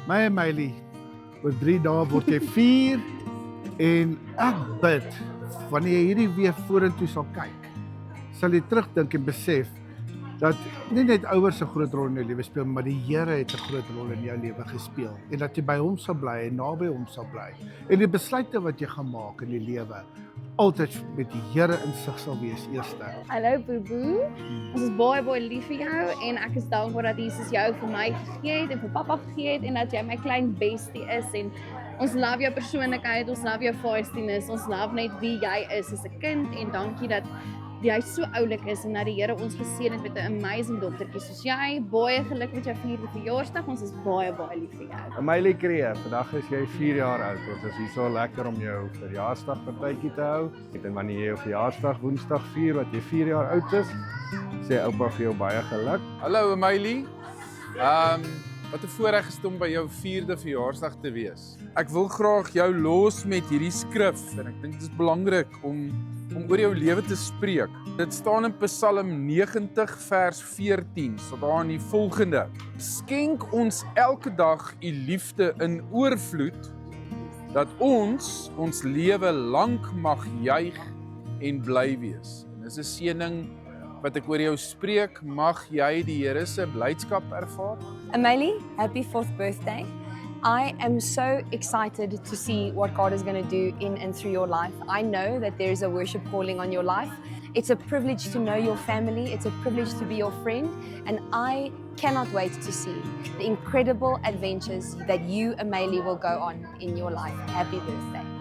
My en Mylie, oor 3 dae word jy 4 en ek bid, wanneer jy hierdie week vorentoe sal kyk, sal jy terugdink en besef, dat nie net ouers 'n groot rol in jou lewe speel, maar die Here het 'n groot rol in jou lewe gespeel, en dat jy by hom sal bly en naby hom sal bly, en die besluite wat jy gaan maak in die lewe, altyd met die Here in sig sal wees eerste. Hallo Boeboe, ons is baie lief vir jou en ek is dankbaar dat Jesus jou vir my gegee het en vir pappa gegee het en dat jy my klein bestie is en ons love jou persoonlikheid, ons love jou feistiness, ons love net wie jy is as 'n kind en dankie dat jy so oulik is en dat die Here ons geseën het met 'n amazing dogtertjie soos jy. Baie geluk met jou 4de verjaarsdag, ons is baie lief vir jou. Mylie Kree, vandag is jy 4 jaar oud. Ons is hier so lekker om jou verjaarsdag partytjie te hou. En wanneer jy jou verjaarsdag Woensdag vier wat jy 4 jaar oud is, sê oupa vir jou baie geluk. Hallo Mylie. Wat 'n voorreg is om by jou 4de verjaarsdag te wees. Ek wil graag jou los met hierdie skrif en ek dink dit is belangrik om oor jou lewe te spreek. Dit staan in Psalm 90 vers 14, so daar in die volgende: Skenk ons elke dag u liefde in oorvloed, dat ons lewe lank mag juig en bly wees. En dis 'n seëning wat ek oor jou spreek, mag jy die Here se blydskap ervaar. Mylie, happy 4th birthday. I am so excited to see what God is going to do in and through your life. I know that there is a worship calling on your life. It's a privilege to know your family. It's a privilege to be your friend. And I cannot wait to see the incredible adventures that you, Mylie, will go on in your life. Happy birthday.